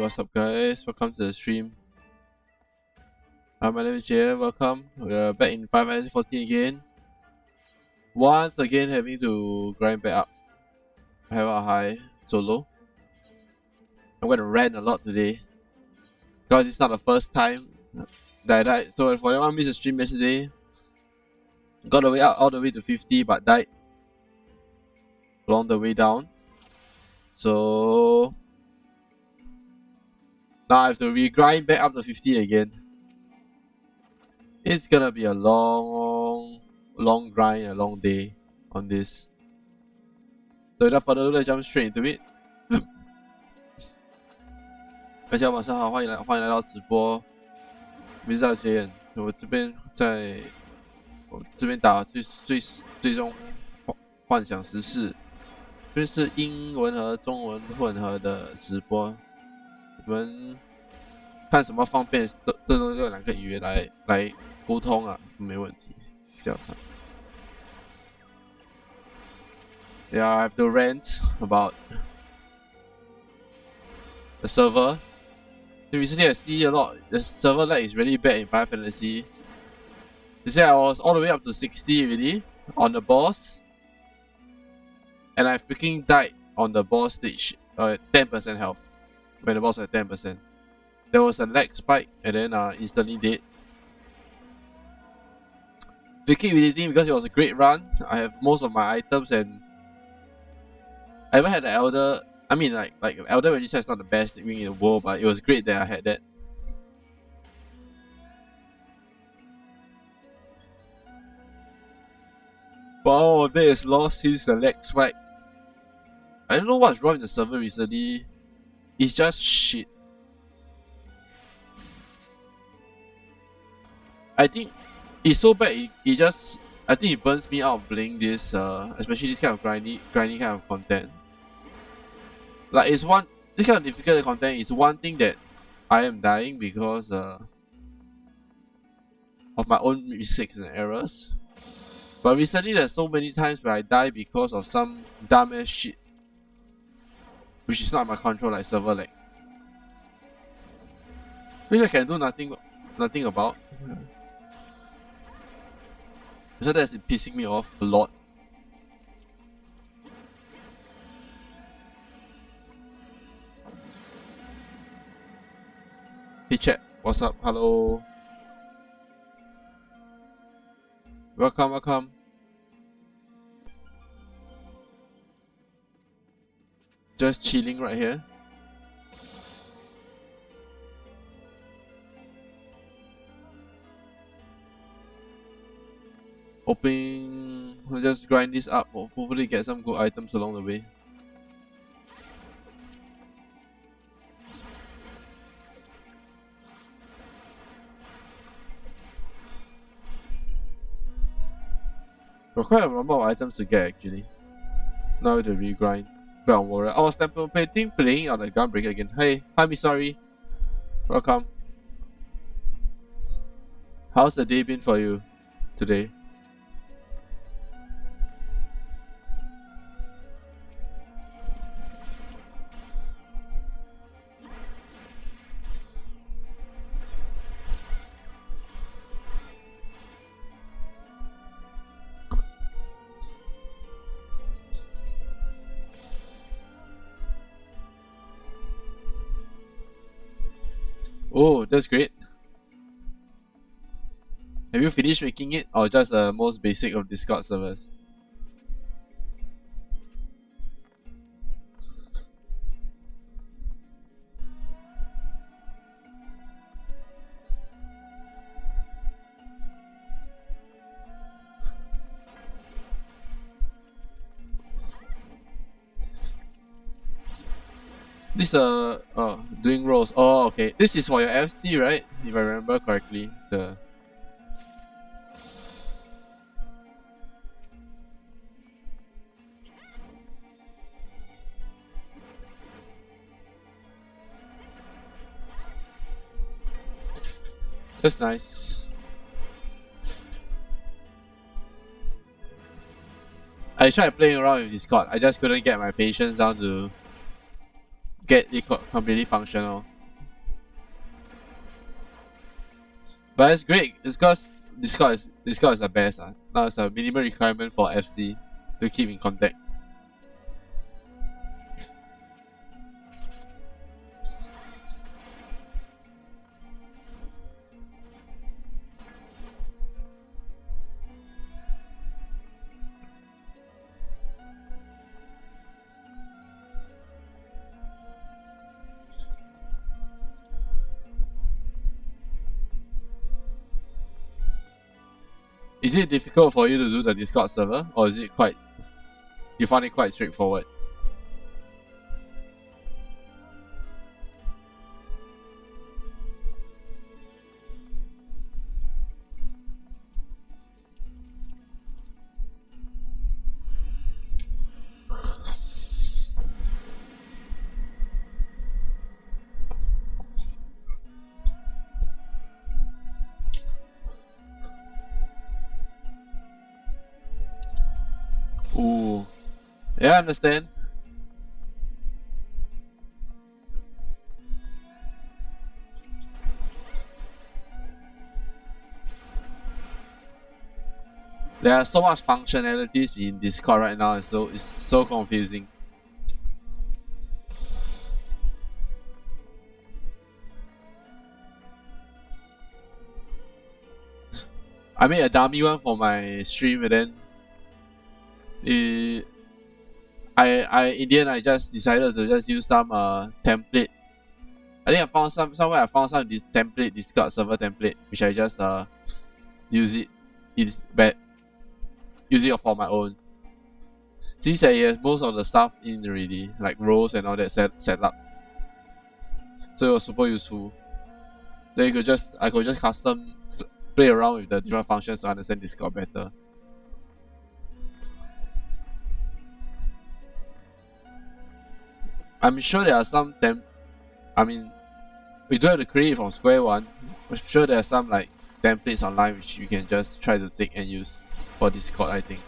what's up guys? Welcome to the stream. My name is Jay, welcome. We're back in 514 again. Once again having to grind back up. Have a high solo. I'm gonna rant a lot today. Because it's not the first time that I died. So for anyone missed the stream yesterday, got the way out all the way to 50 but died along the way down. So now I have to re-grind back up to 50 again. It's gonna be a long grind, a long day on this. So without further ado, let's jump straight into it. 大家晚上好，欢迎来到直播。名字叫 Jay， 我这边打最终幻想时事，就是英文和中文混合的直播。你们看什么方便，都用两个语言来沟通啊，没问题。这样看。Yeah, I have to rant about the server. Recently I see a lot. The server lag is really bad in Final Fantasy. They say I was all the way up to 60 already on the boss, and I freaking died on the boss stage. 10% health when the boss at 10%. There was a lag spike and then instantly dead. They keep releasing because it was a great run. I have most of my items and I ever had the Elder. I mean, like Elder Regista is not the best thing in the world, but it was great that I had that. But all of that is lost since the lag spike. I don't know what's wrong with the server recently. It's just shit. I think it's so bad. I think it burns me out playing this, especially this kind of grindy kind of content. Like this kind of difficult content is one thing that I am dying because of my own mistakes and errors. But recently there's so many times where I die because of some dumbass shit, which is not my control, like server lag, which I can do nothing about. So that's pissing me off a lot. Hey chat, what's up? Hello. Welcome. Just chilling right here. Hoping we'll just grind this up, hopefully get some good items along the way. Got quite a number of items to get actually. Now the regrind. But I'm worried. I was contemplating playing on the Gunbreaker again. Hey, hi Misari. Welcome. How's the day been for you today? Oh, that's great. Have you finished making it or just the most basic of Discord servers? This doing rolls. Oh, okay. This is for your FC, right? If I remember correctly. That's nice. I tried playing around with Discord. I just couldn't get my patience down to get it completely functional. But it's great. It's because Discord is the best. Now it's a minimum requirement for FC to keep in contact. Is it difficult for you to do the Discord server, or is it you find it quite straightforward? Ooh. Yeah, I understand. There are so much functionalities in Discord right now, so it's so confusing. I made a dummy one for my stream, and then in the end I just decided to just use some template. I think I found somewhere I found some this template, Discord server template, which I just use it for my own. Since I have most of the stuff in already, like roles and all that set up, so it was super useful. Then I could just custom play around with the different functions to understand Discord better. I'm sure there are some we don't have to create it from square one. I'm sure there are some like templates online which you can just try to take and use for Discord, I think.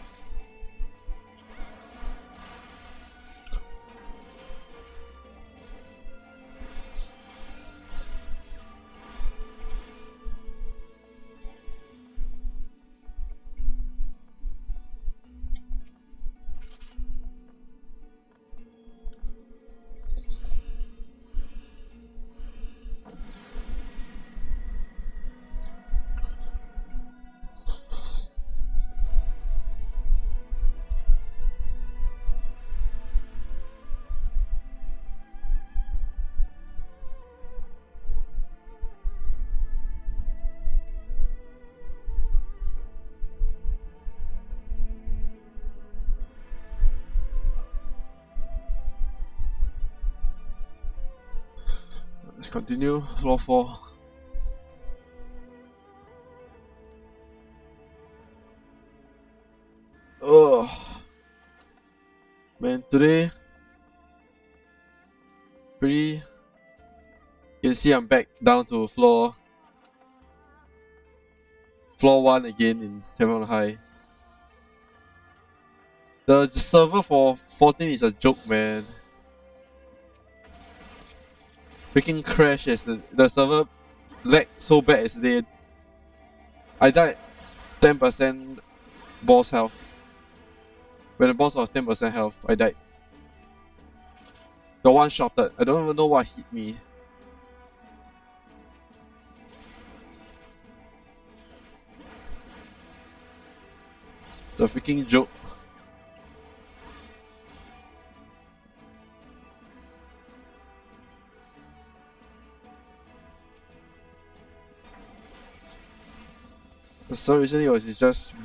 Let's continue. Floor 4. Oh man, today you can see I'm back down to floor 1 again in heavenonhigh. The server for 14 is a joke, man. Freaking crash yesterday. The server lagged so bad yesterday. I died 10% boss health. When the boss was 10% health, I died. The one shotted. I don't even know what hit me. It's a freaking joke. So recently it has been just a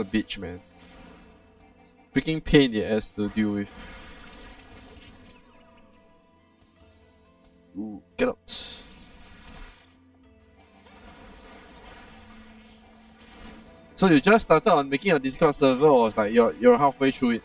bitch, man. Freaking pain in the ass to deal with. Ooh, get out. So you just started on making a Discord server, or it's like you're halfway through it?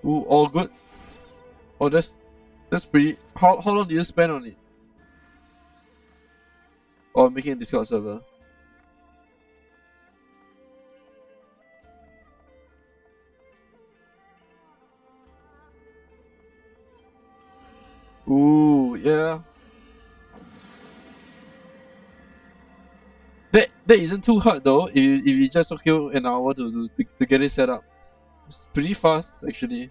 Ooh, all good. Oh, that's pretty. How long did you spend on it? Or making a Discord server? Ooh, yeah. That isn't too hard though. If you just took you an hour to get it set up, it's pretty fast actually.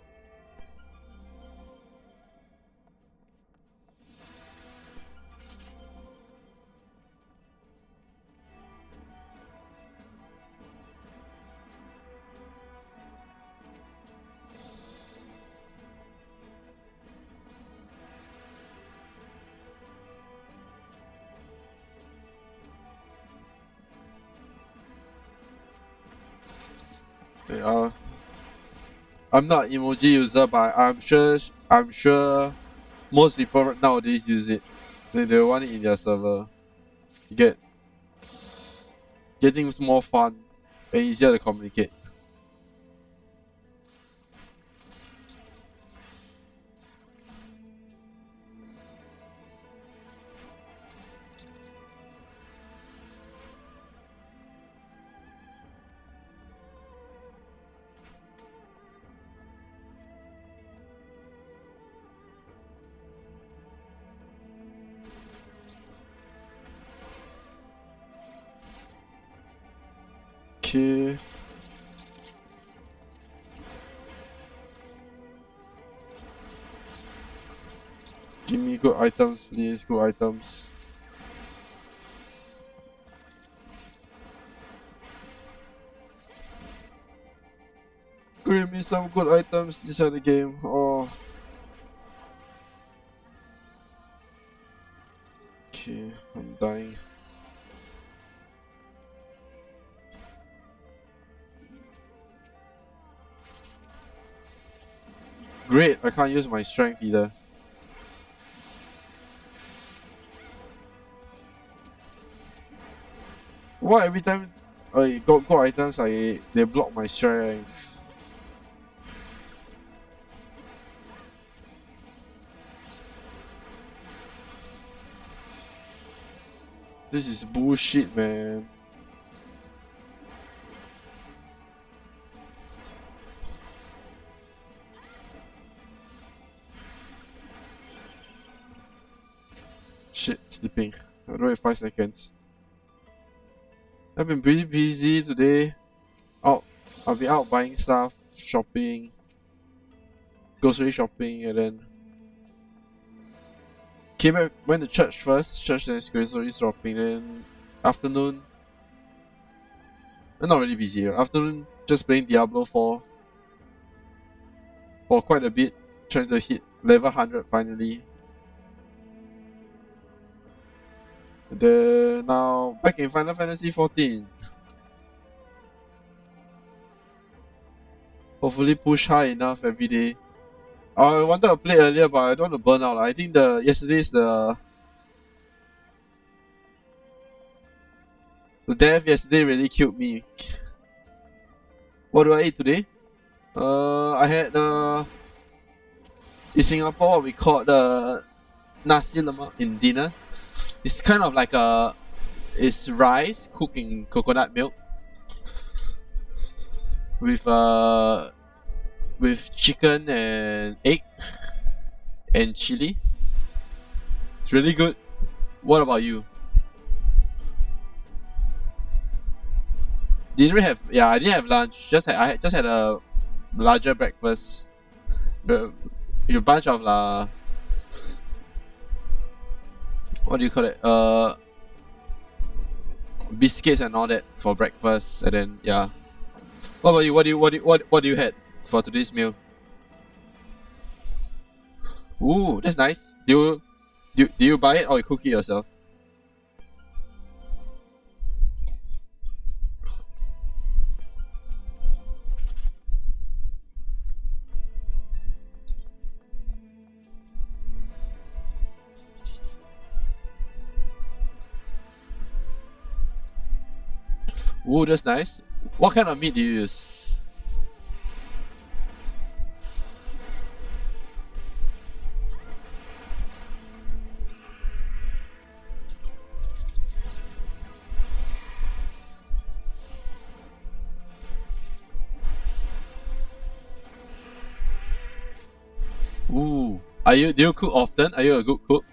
I'm not an emoji user, but I'm sure most people nowadays use it. They want it in their server. Getting more fun and easier to communicate. Okay. Give me good items, please. Good items. Give me some good items this other game. Oh. Okay, I'm dying. Great, I can't use my strength either. Why every time I got good items, they block my strength? This is bullshit, man. Shit, sleeping. I don't have 5 seconds. I've been pretty busy today. I'll be out buying stuff, shopping, grocery shopping, and then came back, went to church first, then grocery shopping, then afternoon. Not really busy. Afternoon, just playing Diablo 4 for quite a bit, trying to hit level 100 finally. And then now back in Final Fantasy 14. Hopefully push high enough every day. I wanted to play earlier, but I don't want to burn out. I think yesterday's the death yesterday really killed me. What do I eat today? I had in Singapore what we call the nasi lemak in dinner. It's kind of like it's rice cooked in coconut milk with chicken and egg and chili. It's really good. What about you? I didn't have lunch. I just had a larger breakfast. A bunch of what do you call it? Biscuits and all that for breakfast, and then yeah. What about you? What do you had for today's meal? Ooh, that's nice. Do you buy it or you cook it yourself? Ooh, that's nice. What kind of meat do you use? Do you cook often? Are you a good cook?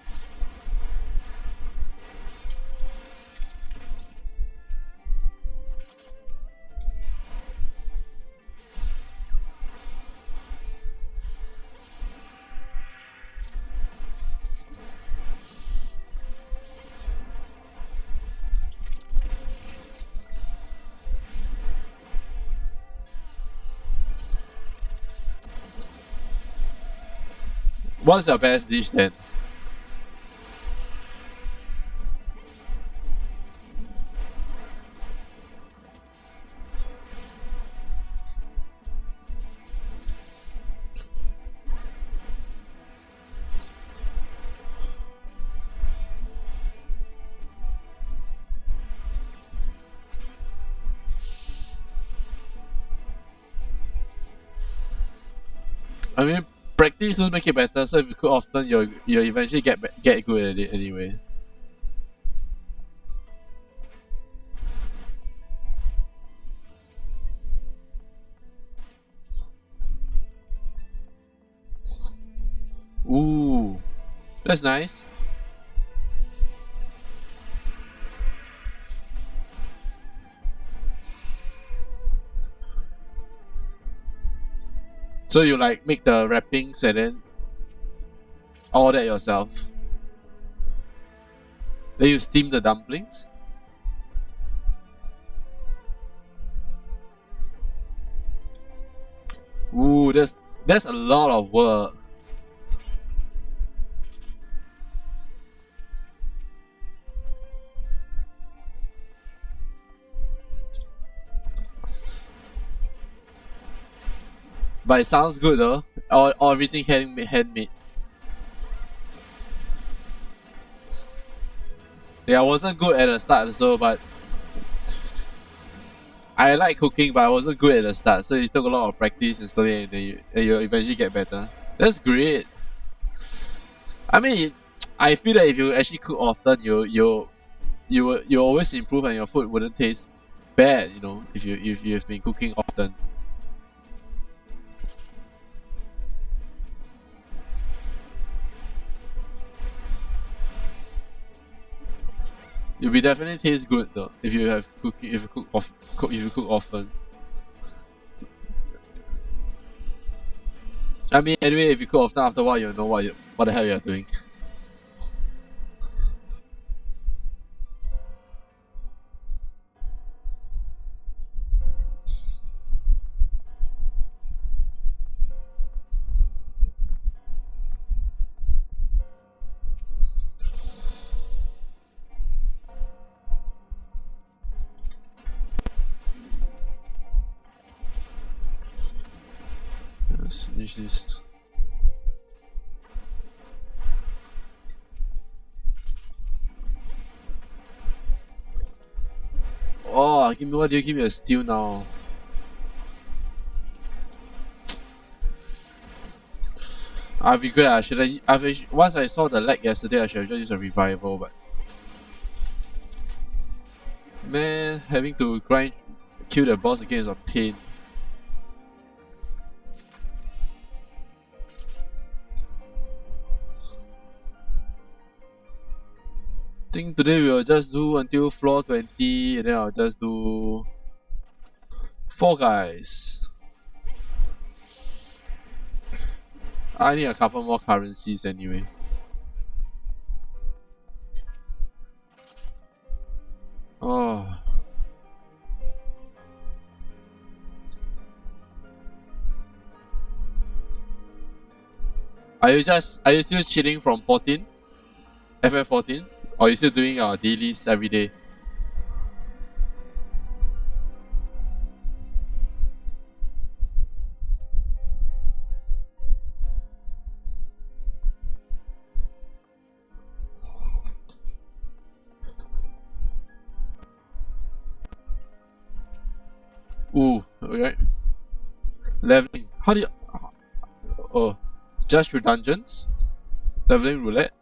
What's your best dish then? I mean, practice will make it better. So if you cook often, you'll eventually get good at it anyway. Ooh, that's nice. So you like make the wrappings and then all that yourself. Then you steam the dumplings. Ooh, that's a lot of work. But it sounds good though. Or everything handmade. Yeah, I wasn't good at the start so, but I like cooking, but I wasn't good at the start, so it took a lot of practice and studying, and then you eventually get better. That's great. I mean, I feel that if you actually cook often, you always improve, and your food wouldn't taste bad. You know, if you've been cooking often. You'll be definitely taste good though if you cook often. I mean, anyway, if you cook often, after a while you'll know what the hell you're doing. Let's finish this. Oh, what do you give me a steal now? I'll be good. Once I saw the lag yesterday, I should have just used a revival, but man, having to kill the boss again is a pain. I think today we'll just do until floor 20, and then I'll just do 4 guys. I need a couple more currencies anyway. Oh. Are you still chilling from 14? FF14? Or are you still doing our dailies every day? Ooh, okay. Leveling. How do you... Oh, just through dungeons? Leveling roulette?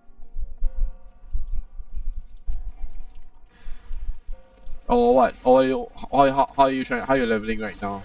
Or what? Or how are you trying? How are you leveling right now?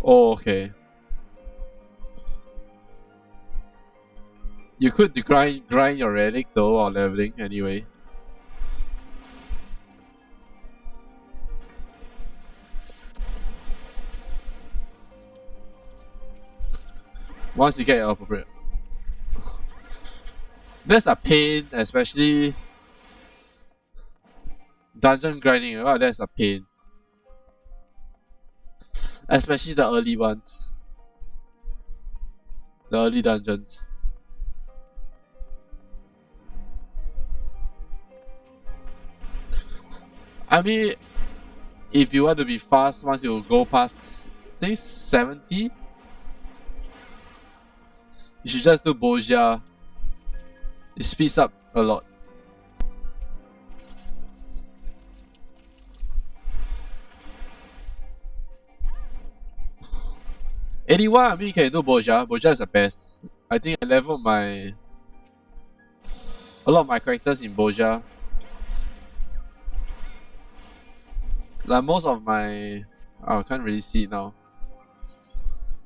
Oh, okay. You could grind your relics though while leveling anyway. Once you get your appropriate. That's a pain, especially dungeon grinding. Oh, that's a pain. Especially the early ones. The early dungeons. I mean, if you want to be fast, once you go past, I think 70, you should just do Boja. It speeds up a lot. Anyone, I mean, you can do Boja. Boja is the best. I think I leveled a lot of my characters in Boja. Like most of my, oh, I can't really see it now.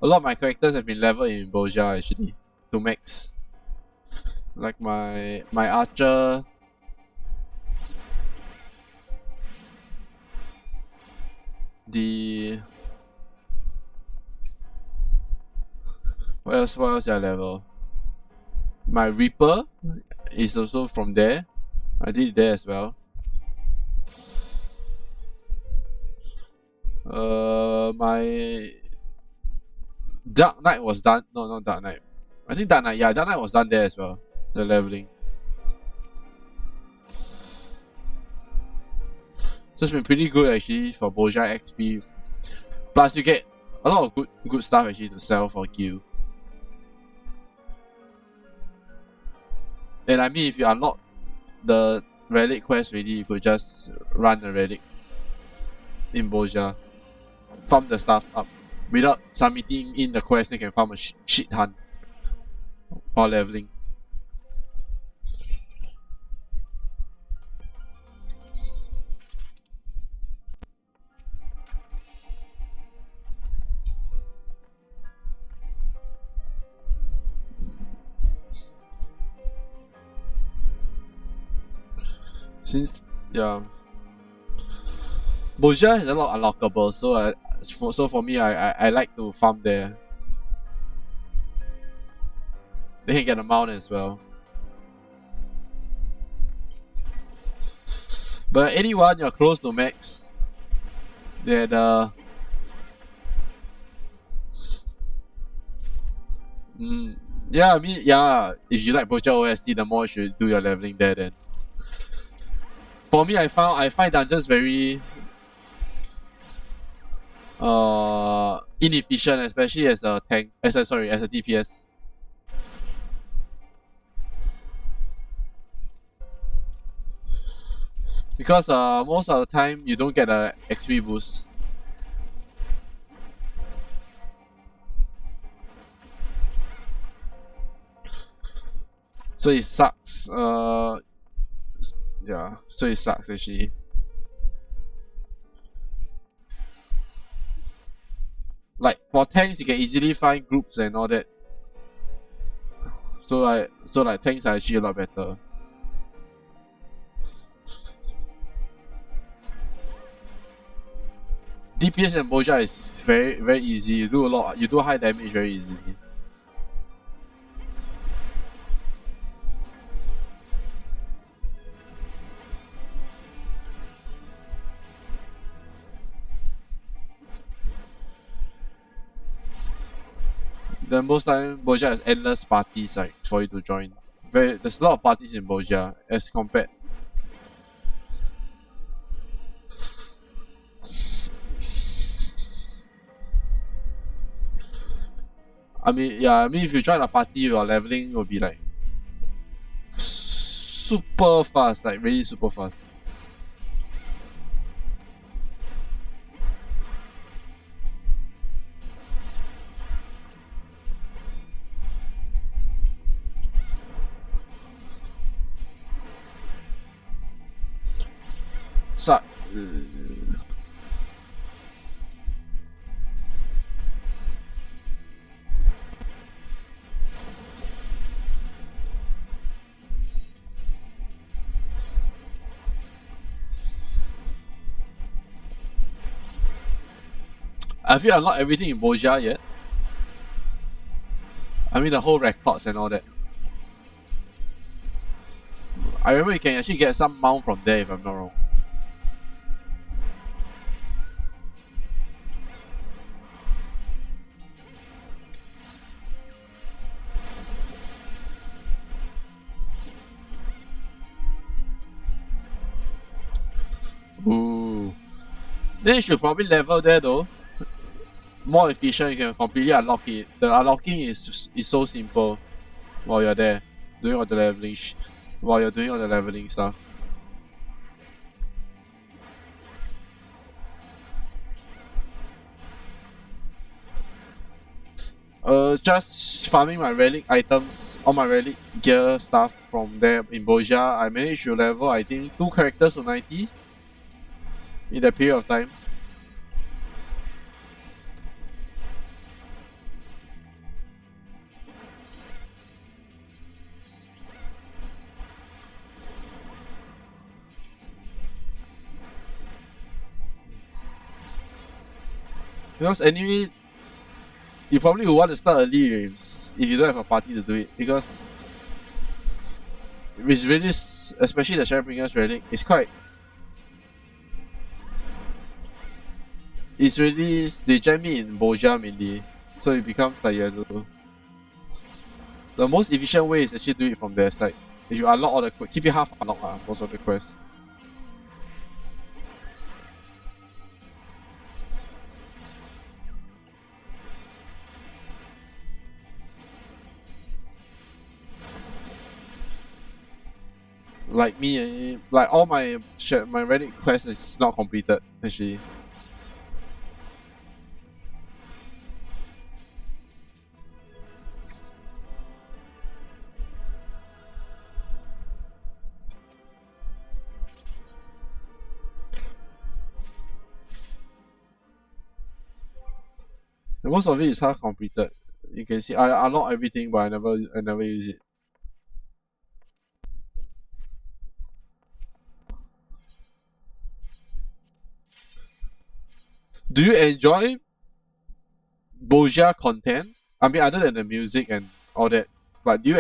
A lot of my characters have been leveled in Boja actually, to max. Like my archer. What else did I level? My Reaper is also from there. I did it there as well. My Dark Knight was done. No, not Dark Knight. I think Dark Knight. Yeah, Dark Knight was done there as well. The leveling. So it's been pretty good actually for Boja XP. Plus you get a lot of good stuff actually to sell for guild. And I mean, if you unlock the relic quest already, you could just run the relic in Boja. Farm the stuff up without submitting in the quest. You can farm a shit ton while leveling. Since yeah, Boja has a lot of unlockables, so for me, I like to farm there. They can get a mount as well. But anyone you're close to max, then yeah, I mean, yeah, if you like Boja OST, the more you should do your leveling there then. For me, I find dungeons very inefficient, especially as a tank, as a DPS. Because most of the time you don't get a XP boost. So it sucks. Yeah, so it sucks actually. Like for tanks, you can easily find groups and all that. So like tanks are actually a lot better. DPS and Boja is very easy. You do high damage very easily. Then most time Boja has endless parties like for you to join. There's a lot of parties in Boja as compared. I mean, if you join a party, your leveling will be like super fast, like really super fast. So, Have you unlocked everything in Boja yet? I mean the whole records and all that. I remember you can actually get some mount from there if I'm not wrong. Ooh. Then you should probably level there though. More efficient, you can completely unlock it. The unlocking is so simple while you're there, doing all the leveling while you're doing all the leveling stuff. Just farming my relic items, all my relic gear stuff from there in Boja. I managed to level, I think, 2 characters to 90 in that period of time. Because anyway, you probably would want to start early if you don't have a party to do it, because it's really, especially the Shadowbringer's relic, it's really, they jam me in Boja mainly, so it becomes like you have to, the most efficient way is actually do it from their side. If you unlock all the quests, keep it half unlocked most of the quests. Like me, like all my relic quest is not completed actually. And most of it is half completed. You can see I unlock everything, but I never use it. Do you enjoy Boja content? I mean, other than the music and all that, but do you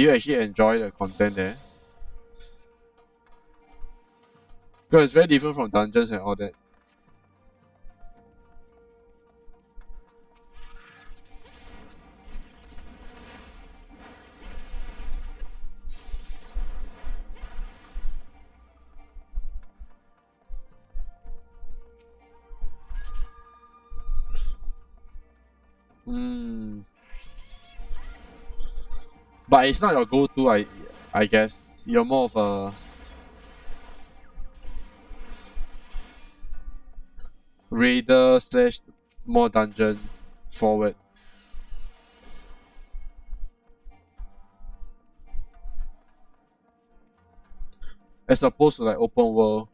actually enjoy the content there? Because it's very different from dungeons and all that. But it's not your go-to, I guess. You're more of a raider / more dungeon forward. As opposed to like open world.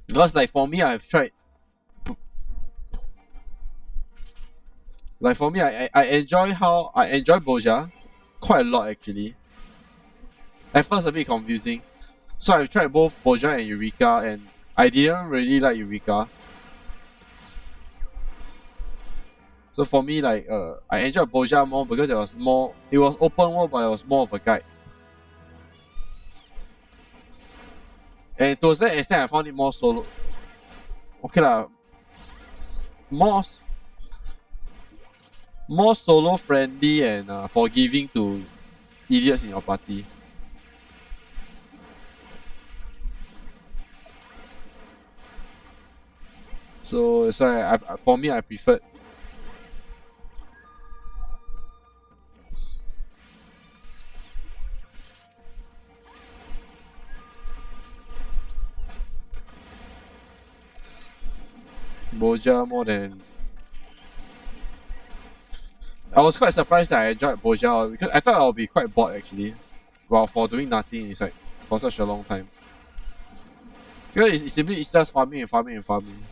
Because like for me, I've tried. Like for me, I enjoy Boja quite a lot actually. At first a bit confusing, so I've tried both Boja and Eureka, and I didn't really like Eureka. So for me, like I enjoyed Boja more because it was open world, but it was more of a guide. And to that extent, I found it more solo. Okay lah, more solo friendly and forgiving to idiots in your party. So that's why for me I preferred. Boja more than. I was quite surprised that I enjoyed Boja because I thought I would be quite bored actually. Well, for doing nothing inside for such a long time. Because it's just farming and farming and farming.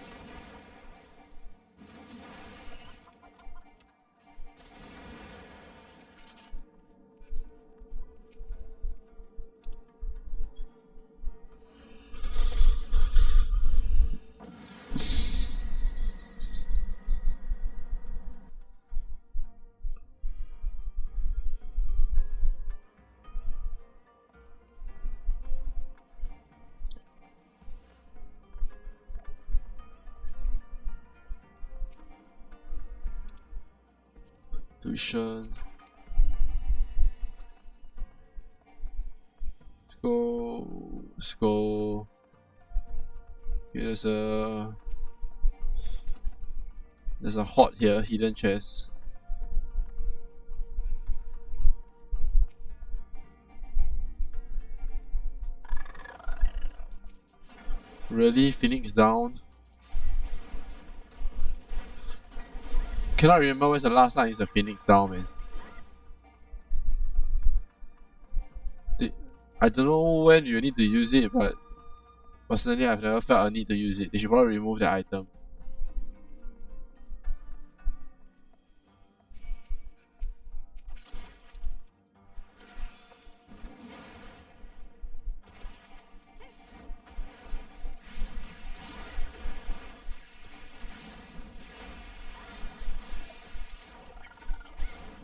Tuition. Let's go. Okay, there's a hot here, hidden chest. Really? Phoenix down? Cannot remember when's the last time it's a Phoenix down, man. I don't know when you need to use it, but personally I've never felt a need to use it. They should probably remove the item.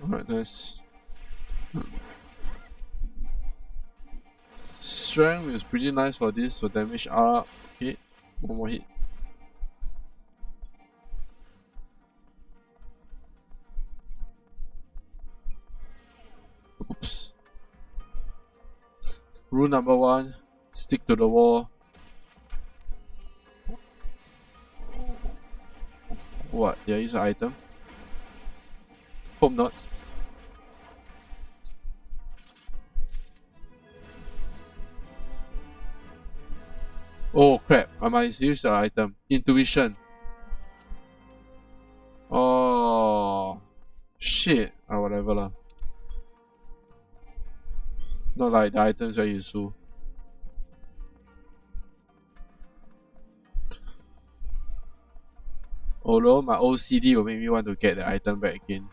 Alright, nice. Strength is pretty nice for this, so damage up. Hit. One more hit. Oops. Rule number 1, stick to the wall. What? Did I use an item? Hope not. Oh crap, I might use the item. Intuition. Oh shit. Ah, whatever lah. Not like the items very useful. Although my OCD will make me want to get the item back again.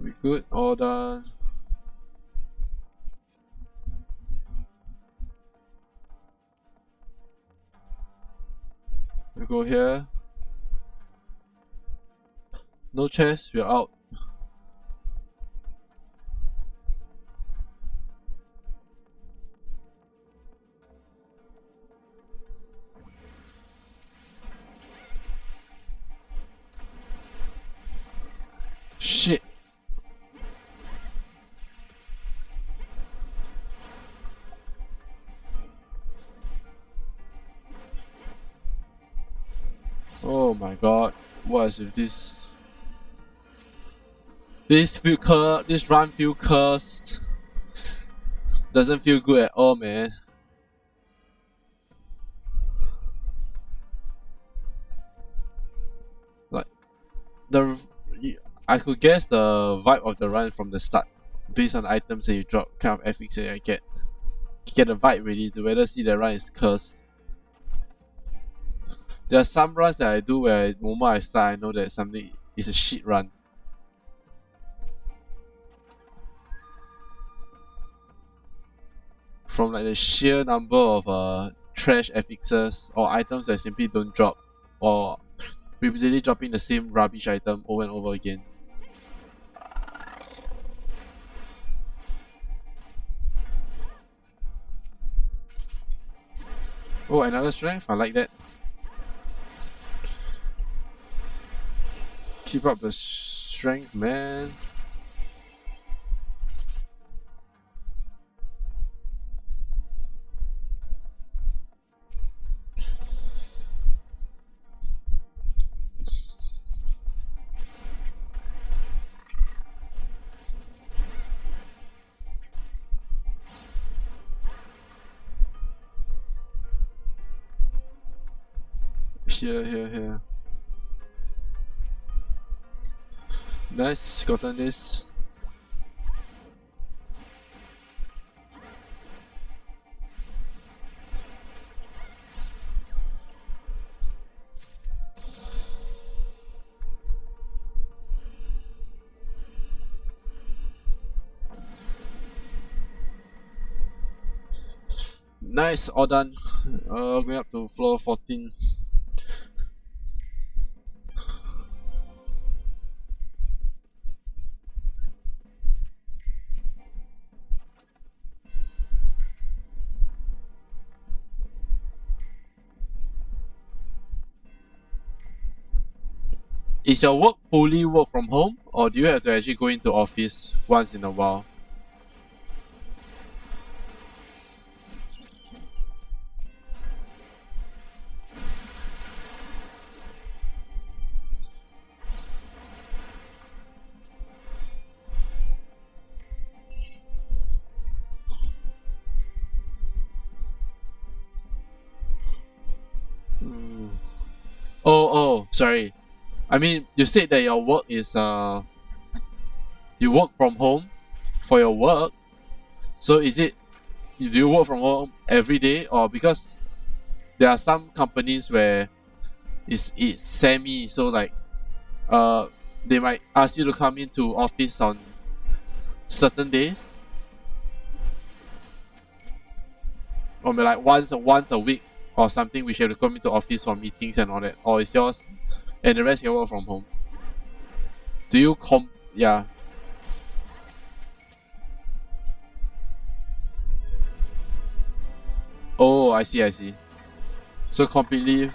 We good, all done. We go here. No chest, we're out. Shit. Oh my god, what is with this? This run feel cursed. Doesn't feel good at all, man. Like I could guess the vibe of the run from the start based on the items that you drop, kind of FX that I get. You get a vibe really to whether see the run is cursed. There are some runs that I do where the moment I start I know that something is a shit run. From like the sheer number of trash FXs or items that simply don't drop, or repeatedly dropping the same rubbish item over and over again. Oh, another strength, I like that. Keep up the strength, man. Here. Nice, gotten this. Nice, all done. Going up to floor 14. Is your work fully work from home, or do you have to actually go into office once in a while? Oh, sorry. I mean, you said that your work is you work from home for your work. So is it, do you work from home every day, or because there are some companies where it's semi, so like they might ask you to come into office on certain days, or maybe like once a week or something, which you have to come into office for meetings and all that, or is yours and the rest you work from home? Do you yeah? Oh, I see. So completely.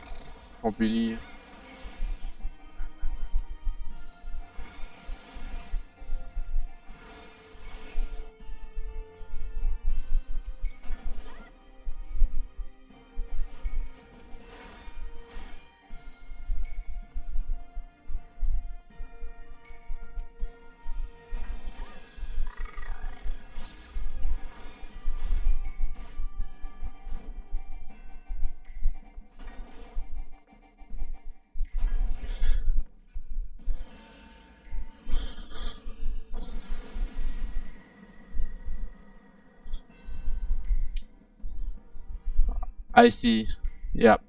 I see. Yep.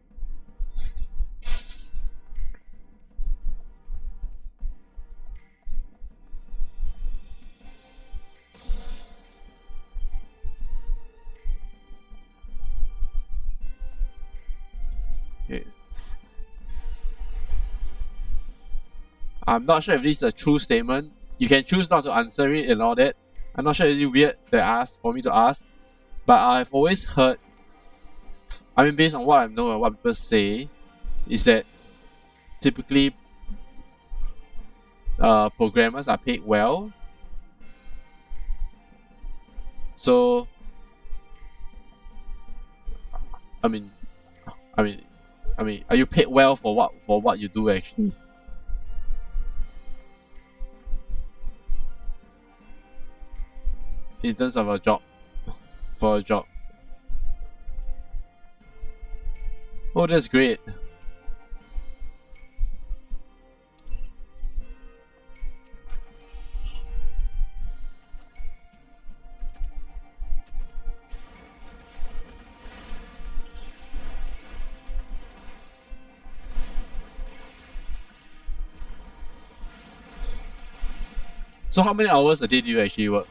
Okay. I'm not sure if this is a true statement. You can choose not to answer it and all that. I'm not sure if it's weird for me to ask, but I've always heard, I mean, based on what I know and what people say, is that typically programmers are paid well. So, I mean, are you paid well for what you do actually? In terms of a job, for a job. Oh, that's great. So how many hours a day do you actually work?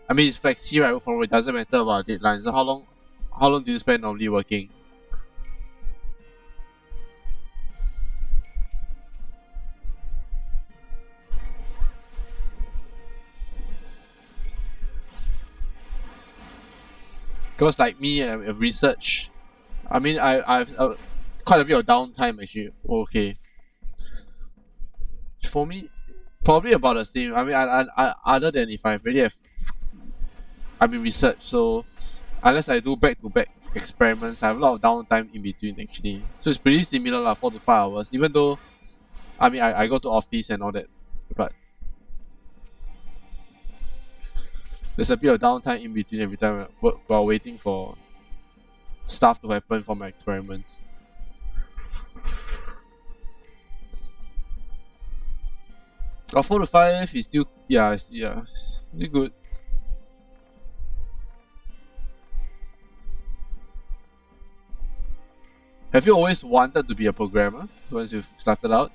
I mean, it's flexi, right? For it doesn't matter about deadline. So how long do you spend normally working? Because like me, research. I mean, I've quite a bit of downtime actually. Okay. For me, probably about the same. I mean, I other than if I really have, I mean, research. So unless I do back-to-back experiments, I have a lot of downtime in between actually. So it's pretty similar lah, 4 to 5 hours. Even though, I mean, I go to office and all that, but there's a bit of downtime in between every time while waiting for stuff to happen for my experiments. But 4 to 5 is still, yeah, still good. Have you always wanted to be a programmer once you've started out?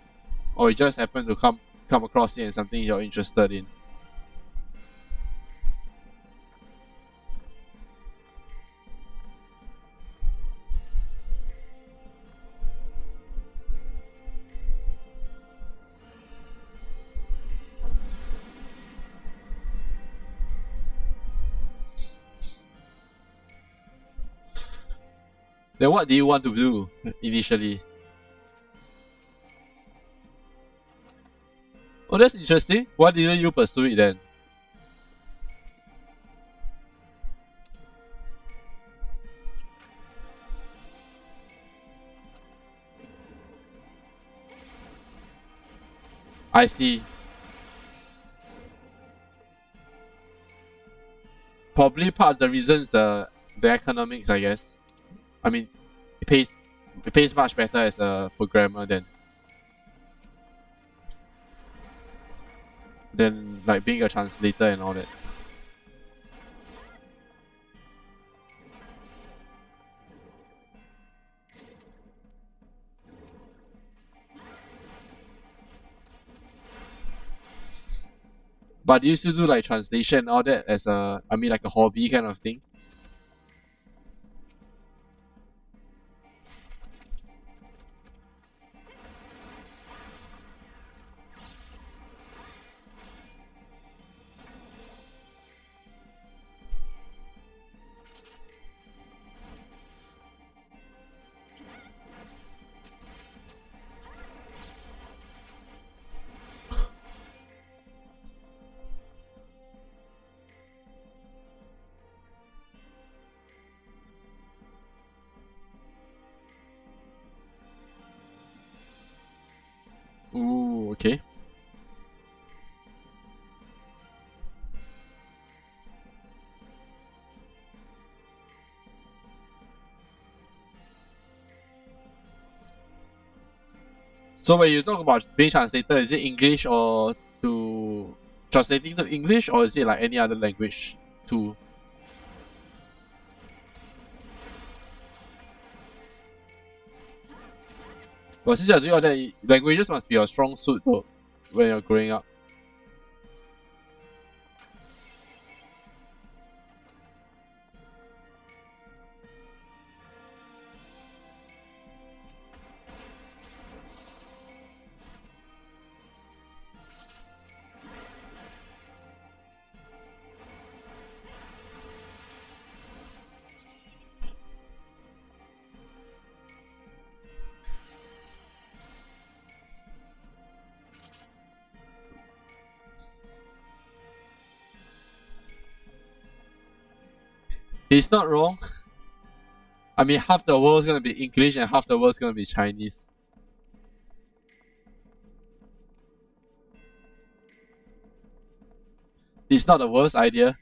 Or you just happen to come across it and something you're interested in? Then what do you want to do initially? Oh, that's interesting. Why didn't you pursue it then? I see. Probably part of the reason is the economics, I guess. I mean, it pays much better as a programmer than like being a translator and all that. But do you still do like translation and all that as like a hobby kind of thing? Ooh, okay. So when you talk about being translator, is it English or to translating to English, or is it like any other language too? But since you're doing all that, languages must be your strong suit though, when you're growing up. He's not wrong. I mean, half the world's gonna be English and half the world's gonna be Chinese. It's not the worst idea.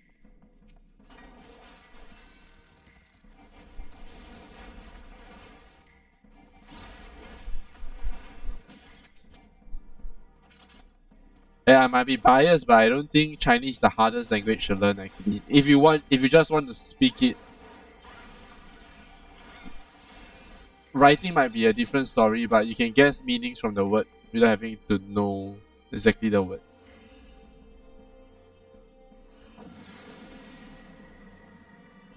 Yeah, I might be biased, but I don't think Chinese is the hardest language to learn actually. If you just want to speak it. Writing might be a different story, but you can guess meanings from the word without having to know exactly the word.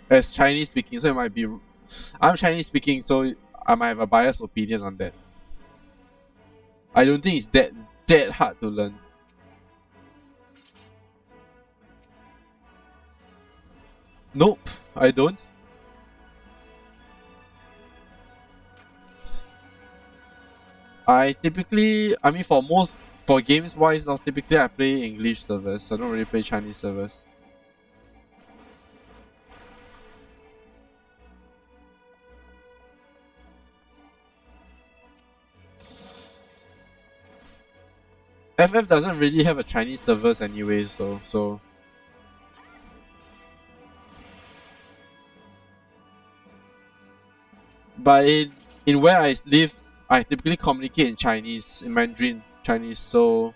As Chinese speaking, so it might be. I'm Chinese speaking, so I might have a biased opinion on that. I don't think it's that hard to learn. Nope, I don't. I mean, for games wise, now typically I play English servers. I don't really play Chinese servers. FF doesn't really have a Chinese servers anyway, so. But in where I live, I typically communicate in Chinese, in Mandarin Chinese, so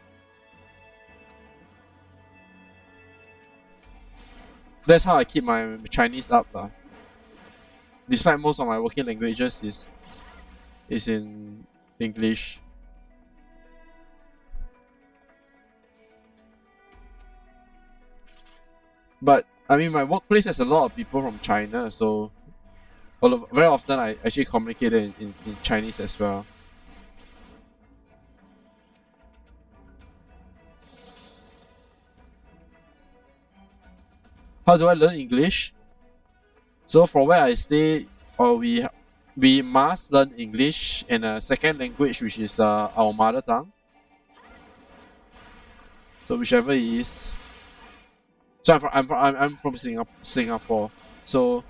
that's how I keep my Chinese up. Despite most of my working languages is in English. But I mean, my workplace has a lot of people from China, so very often I actually communicate in Chinese as well. How do I learn English? So from where I stay, we must learn English and a second language, which is our mother tongue. So whichever it is. So I'm from Singapore. So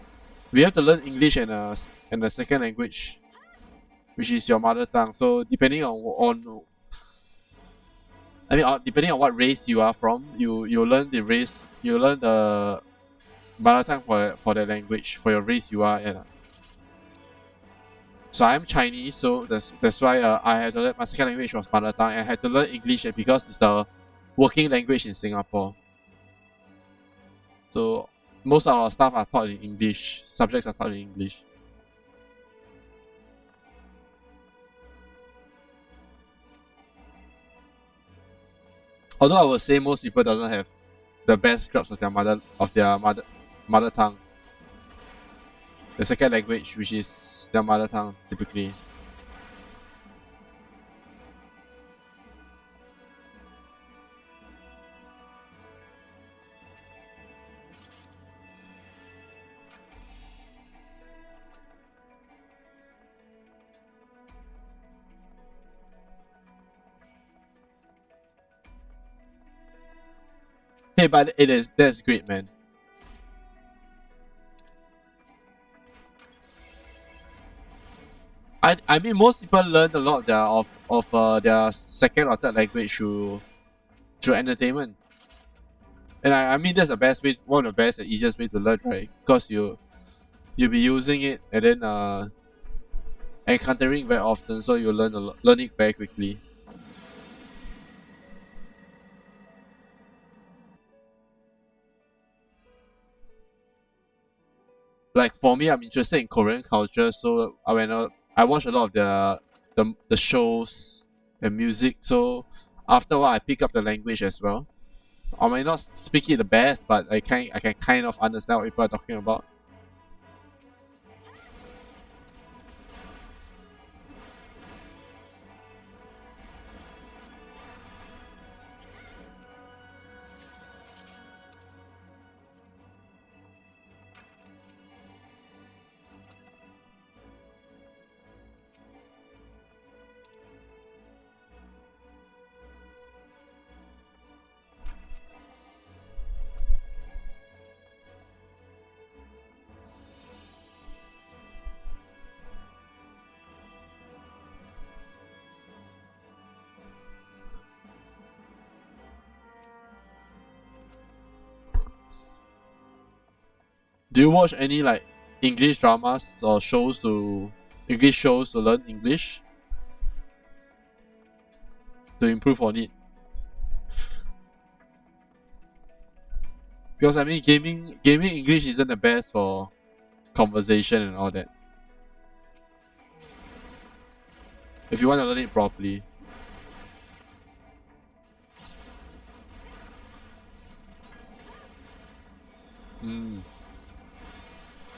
we have to learn English and a second language, which is your mother tongue. So depending on depending on what race you are from, you learn the mother tongue for the language for your race you are in. So I'm Chinese, so that's why I had to learn, my second language was mother tongue, and I had to learn English because it's the working language in Singapore. So most of our stuff are taught in English. Subjects are taught in English. Although I would say most people doesn't have the best grasp of their mother tongue. The second language, which is their mother tongue, typically. Hey, but that's great, man. I mean, most people learn a lot of their second or third language through entertainment, and I mean that's the best way, one of the best and easiest way to learn, right? Because you'll be using it and then encountering very often, so you learn it very quickly. Like for me, I'm interested in Korean culture, so I watch a lot of the shows and music. So after a while, I pick up the language as well. I might not speak it the best, but I can kind of understand what people are talking about. Do you watch any like English dramas or English shows to learn English? To improve on it? Because I mean gaming English isn't the best for conversation and all that. If you want to learn it properly.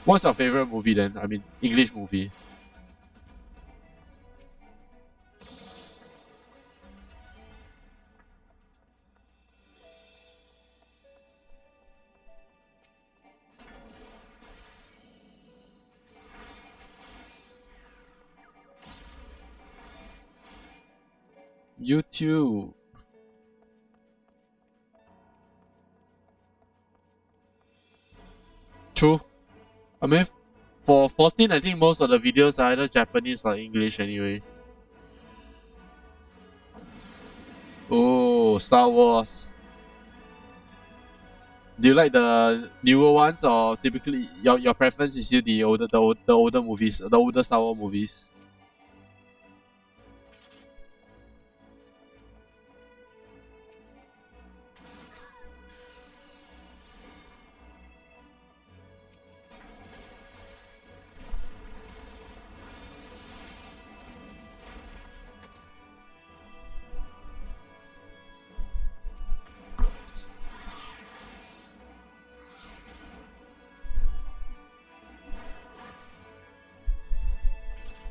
What's your favorite movie then? I mean, English movie. YouTube. True. I mean, for 14, I think most of the videos are either Japanese or English anyway. Oh, Star Wars. Do you like the newer ones, or typically your preference is still the older movies, the older Star Wars movies?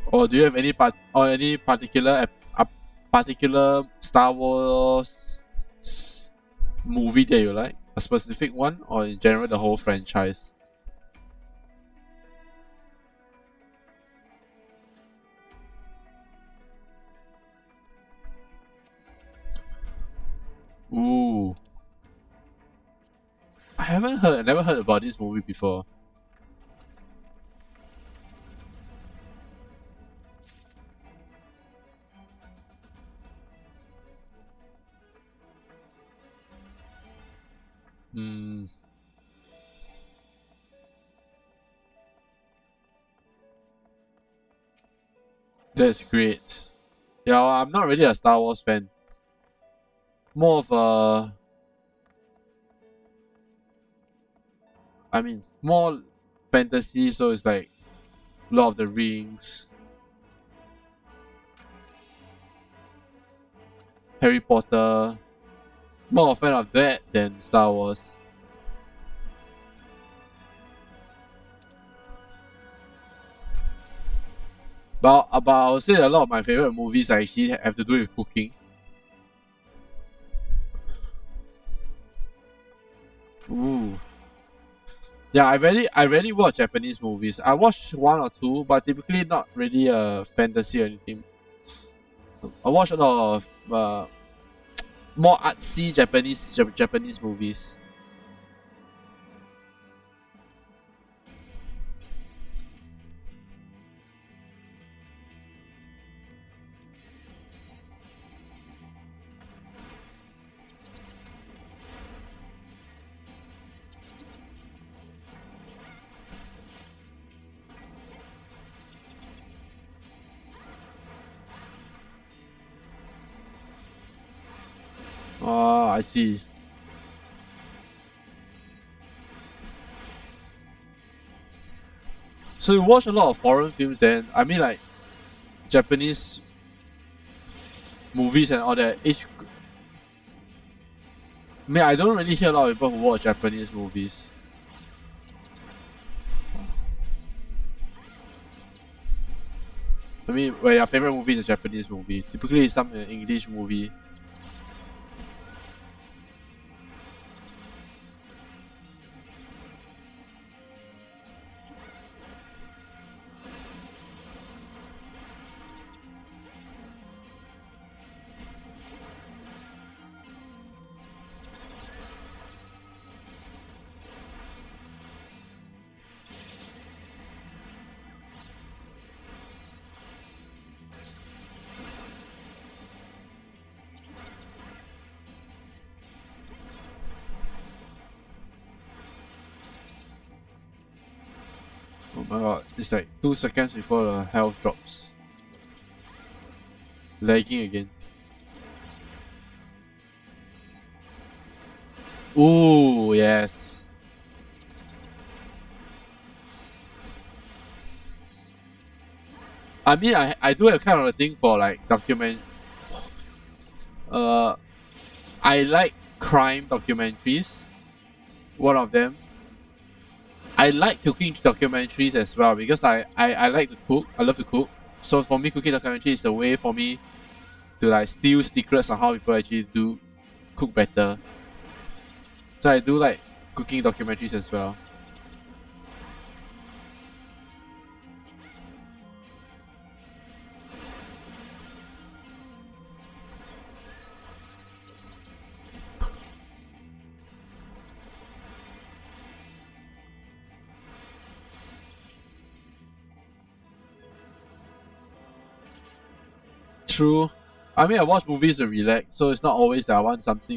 Or do you have any particular Star Wars movie that you like? A specific one, or in general the whole franchise? Ooh. I never heard about this movie before. That's great. Yeah, well, I'm not really a Star Wars fan. More of a... I mean, more fantasy, so it's like Lord of the Rings, Harry Potter. More a fan of that than Star Wars. But I would say a lot of my favorite movies actually have to do with cooking. Ooh. Yeah, I rarely watch Japanese movies. I watch one or two, but typically not really a fantasy or anything. I watch a lot of more artsy Japanese movies. Oh, I see. So you watch a lot of foreign films then? I mean like Japanese movies and all that. I mean, I don't really hear a lot of people who watch Japanese movies. I mean, when your favorite movie is a Japanese movie, typically it's some English movie. Oh my god, it's like 2 seconds before the health drops. Lagging again. Ooh, yes. I mean, I do have kind of a thing for like document. I like crime documentaries. One of them. I like cooking documentaries as well because I like to cook. I love to cook. So for me, cooking documentary is a way for me to like steal secrets on how people actually do cook better. So I do like cooking documentaries as well. True. I mean, I watch movies to relax, so it's not always that I want something